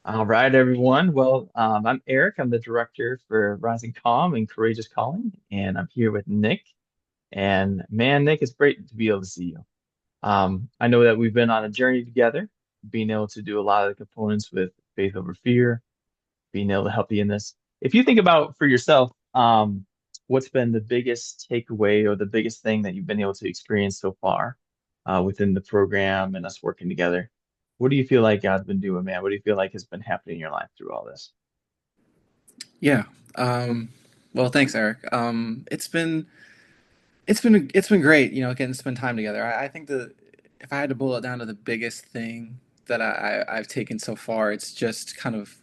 All right, everyone. I'm Eric. I'm the director for Rising Calm and Courageous Calling, and I'm here with Nick. And man, Nick, it's great to be able to see you. I know that we've been on a journey together, being able to do a lot of the components with faith over fear, being able to help you in this. If you think about for yourself, what's been the biggest takeaway or the biggest thing that you've been able to experience so far within the program and us working together? What do you feel like God's been doing, man? What do you feel like has been happening in your life through all this? Yeah. Well, thanks, Eric. It's been great, getting to spend time together. I think that if I had to boil it down to the biggest thing that I've taken so far, it's just kind of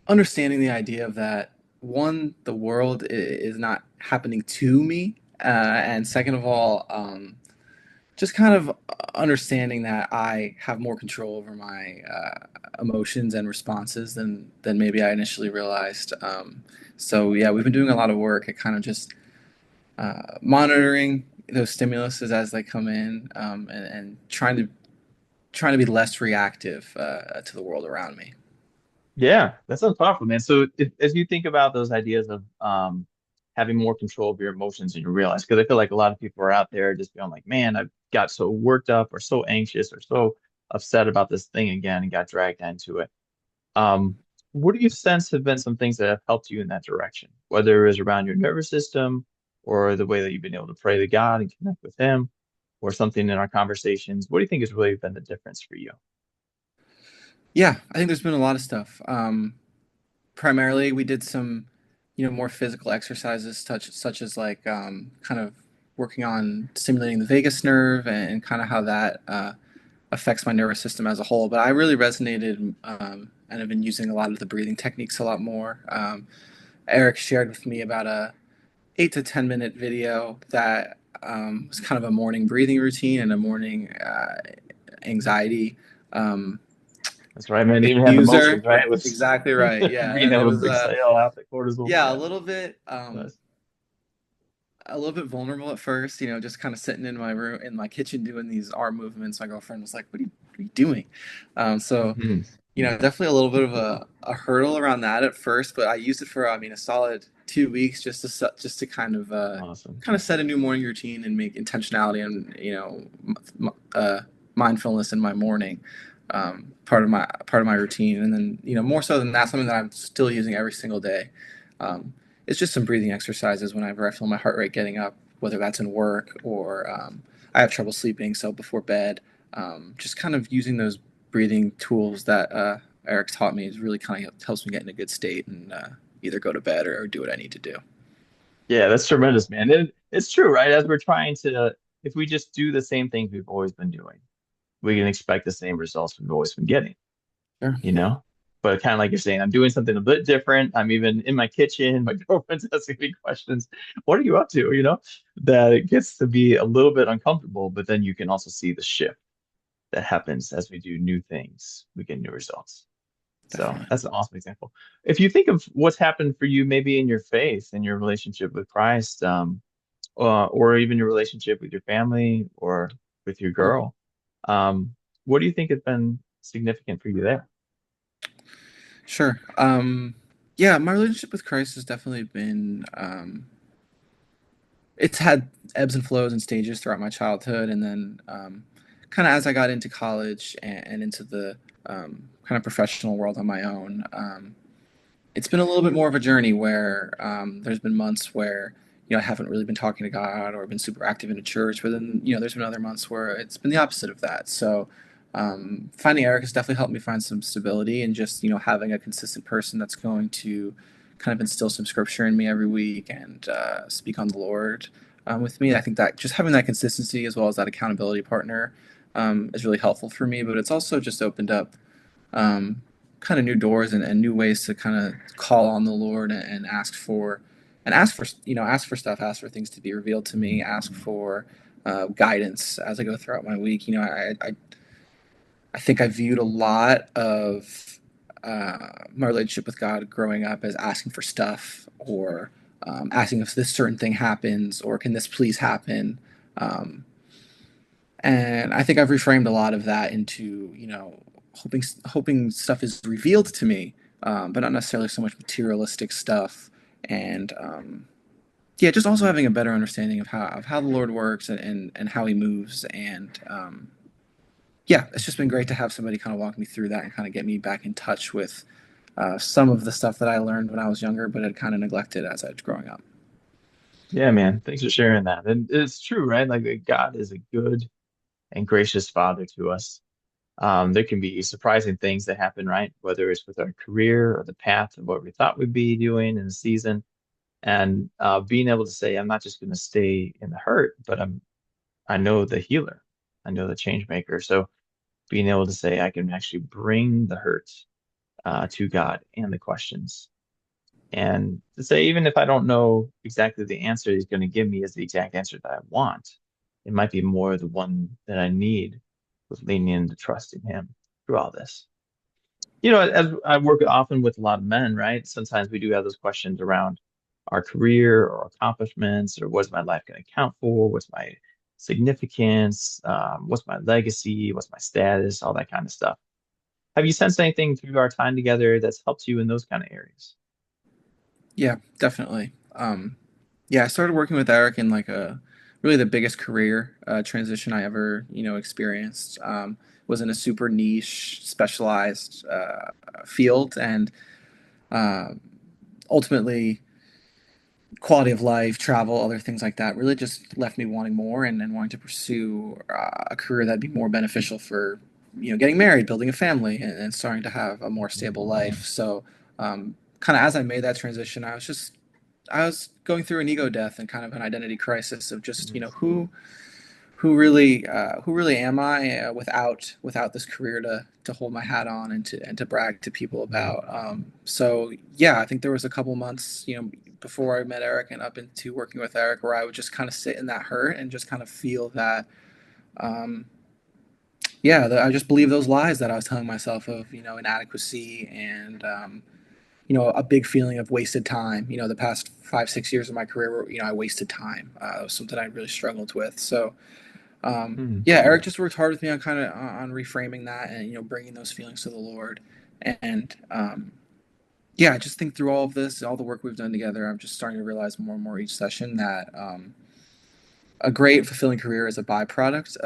understanding the idea of that one, the world is not happening to me, and second of all, just kind of understanding that I have more control over my emotions and responses than maybe I initially realized. So yeah, we've been doing a lot of work at kind of just monitoring those stimuluses as they come in, and trying to be less reactive to the world around me. Yeah, that sounds powerful, man. As you think about those ideas of having more control of your emotions and you realize, because I feel like a lot of people are out there just feeling like, man, I got so worked up or so anxious or so upset about this thing again and got dragged into it. Um, what do you sense have been some things that have helped you in that direction, whether it was around your nervous system or the way that you've been able to pray to God and connect with Him, or something in our conversations? What do you think has really been the difference for you? Yeah, I think there's been a lot of stuff. Primarily, we did some, more physical exercises, such as like kind of working on stimulating the vagus nerve and kind of how that affects my nervous system as a whole. But I really resonated, and have been using a lot of the breathing techniques a lot more. Eric shared with me about a 8 to 10 minute video that was kind of a morning breathing routine and a morning anxiety um, That's right, man. Even have diffuser. emotions, right? With Exactly right. Yeah, being and it able was to exhale out the cortisol. yeah, Yeah, nice. a little bit vulnerable at first, just kind of sitting in my room, in my kitchen, doing these arm movements. My girlfriend was like, what are you doing? So, Hmm. definitely a little bit of a hurdle around that at first, but I used it for, I mean, a solid 2 weeks just to Awesome. kind of set a new morning routine and make intentionality and, mindfulness in my morning, part of my routine. And then, more so than that, something that I'm still using every single day. Um, it's just some breathing exercises whenever I feel my heart rate getting up, whether that's in work or I have trouble sleeping. So before bed, just kind of using those breathing tools that Eric taught me is really kind of helps me get in a good state and either go to bed or do what I need to do. Yeah, that's tremendous, man. It's true, right? As we're trying to, if we just do the same things we've always been doing, we can expect the same results we've always been getting, Sure. you know? But kind of like you're saying, I'm doing something a bit different. I'm even in my kitchen. My girlfriend's asking me questions. What are you up to? That it gets to be a little bit uncomfortable, but then you can also see the shift that happens as we do new things. We get new results. So Definitely. that's an awesome example. If you think of what's happened for you, maybe in your faith and your relationship with Christ, or even your relationship with your family or with your girl, what do you think has been significant for you there? Sure. Yeah, my relationship with Christ has definitely been. It's had ebbs and flows and stages throughout my childhood, and then kind of as I got into college and into the kind of professional world on my own. It's been a little bit more of a journey where there's been months where I haven't really been talking to God or been super active in a church, but then there's been other months where it's been the opposite of that. So finding Eric has definitely helped me find some stability and just having a consistent person that's going to kind of instill some scripture in me every week and speak on the Lord with me. I think that just having that consistency as well as that accountability partner is really helpful for me. But it's also just opened up um, kind of new doors and new ways to kind of call on the Lord and ask for stuff, ask for things to be revealed to me, ask for guidance as I go throughout my week. I think I viewed a lot of my relationship with God growing up as asking for stuff or asking if this certain thing happens or can this please happen. Um, and I think I've reframed a lot of that into, hoping stuff is revealed to me, but not necessarily so much materialistic stuff. And yeah, just also having a better understanding of how the Lord works and how He moves. And yeah, it's just been great to have somebody kind of walk me through that and kind of get me back in touch with some of the stuff that I learned when I was younger, but had kind of neglected as I was growing up. Yeah, man. Thanks for sharing that. And it's true, right? Like that God is a good and gracious Father to us. There can be surprising things that happen, right? Whether it's with our career or the path of what we thought we'd be doing in the season. And being able to say, I'm not just going to stay in the hurt, but I know the healer. I know the change maker. So being able to say, I can actually bring the hurt to God and the questions. And to say, even if I don't know exactly the answer he's going to give me is the exact answer that I want, it might be more the one that I need with leaning into trusting him through all this. You know, as I work often with a lot of men, right? Sometimes we do have those questions around our career or accomplishments, or what's my life going to count for? What's my significance? What's my legacy? What's my status? All that kind of stuff. Have you sensed anything through our time together that's helped you in those kind of areas? Yeah, definitely. Yeah, I started working with Eric in like a really the biggest career transition I ever experienced. Was in a super niche, specialized field, and uh, ultimately quality of life, travel, other things like that really just left me wanting more and wanting to pursue a career that'd be more beneficial for getting married, building a family, and starting to have a more stable life. So kind of as I made that transition, I was going through an ego death and kind of an identity crisis of just Mhm. who really am I without this career to hold my hat on and to brag to people about. So yeah, I think there was a couple months before I met Eric and up into working with Eric where I would just kind of sit in that hurt and just kind of feel that um, yeah, I just believe those lies that I was telling myself of inadequacy and a big feeling of wasted time. The past 5 6 years of my career where I wasted time. It was something I really struggled with. So Hmm. yeah, Eric just worked hard with me on kind of on reframing that and bringing those feelings to the Lord. And yeah, I just think through all of this, all the work we've done together, I'm just starting to realize more and more each session that a great fulfilling career is a byproduct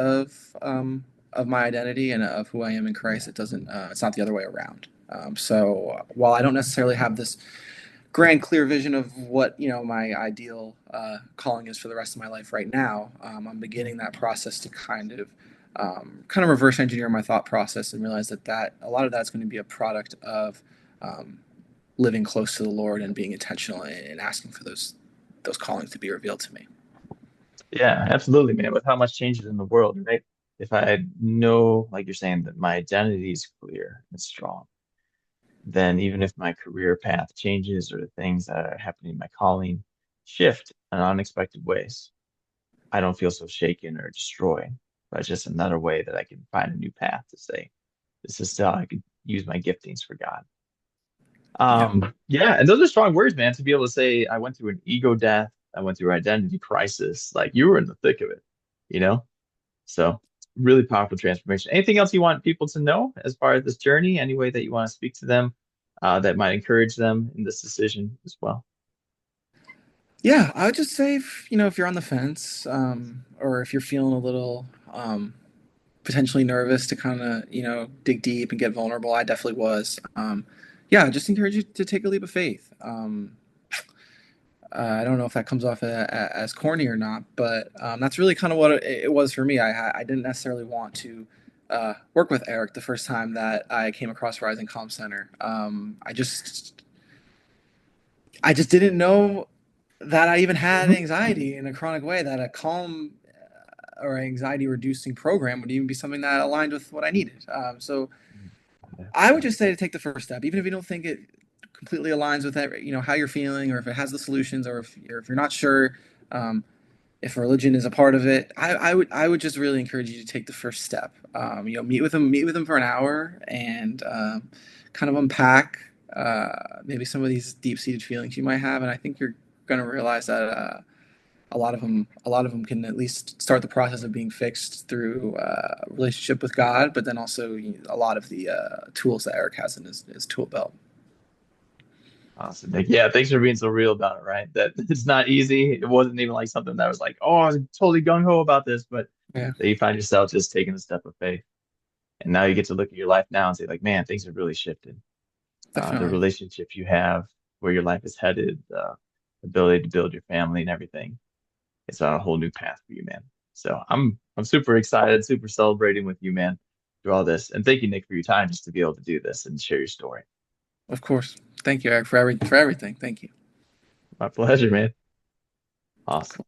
of my identity and of who I am in Christ. It doesn't. It's not the other way around. So while I don't necessarily have this grand clear vision of what my ideal calling is for the rest of my life right now, I'm beginning that process to kind of reverse engineer my thought process and realize that a lot of that's going to be a product of um, living close to the Lord and being intentional and asking for those callings to be revealed to me. Yeah, absolutely, man. With how much changes in the world, right? If I know, like you're saying, that my identity is clear and strong, then even if my career path changes or the things that are happening in my calling shift in unexpected ways, I don't feel so shaken or destroyed. But it's just another way that I can find a new path to say, this is still I could use my giftings for God. Yeah, Yeah, and those are strong words, man, to be able to say I went through an ego death, I went through identity crisis, like you were in the thick of it, you know? So really powerful transformation. Anything else you want people to know as far as this journey? Any way that you want to speak to them that might encourage them in this decision as well? yeah. I would just say if you're on the fence or if you're feeling a little potentially nervous to kind of dig deep and get vulnerable, I definitely was. Yeah, I just encourage you to take a leap of faith. I don't know if that comes off as corny or not, but that's really kind of what it was for me. I didn't necessarily want to work with Eric the first time that I came across Rising Calm Center. I just didn't know that I even had Mhm. anxiety in a chronic way. That a calm or anxiety reducing program would even be something that aligned with what I needed. So Yeah. I would just say to take the first step, even if you don't think it completely aligns with that, how you're feeling, or if it has the solutions, or if you're not sure um, if religion is a part of it. I would just really encourage you to take the first step. Meet with them for an hour, and kind of unpack maybe some of these deep seated feelings you might have, and I think you're going to realize that. a lot of them can at least start the process of being fixed through relationship with God, but then also a lot of the tools that Eric has in his tool belt. Awesome, Nick. Yeah, thanks for being so real about it, right? That it's not easy. It wasn't even like something that was like, oh, I was totally gung ho about this, but Yeah, that you find yourself just taking a step of faith. And now you get to look at your life now and say, like, man, things have really shifted. The definitely. relationship you have, where your life is headed, the ability to build your family and everything. It's on a whole new path for you, man. So I'm super excited, super celebrating with you, man, through all this. And thank you, Nick, for your time just to be able to do this and share your story. Of course. Thank you, Eric, for everything. Thank you. My pleasure, man. Awesome.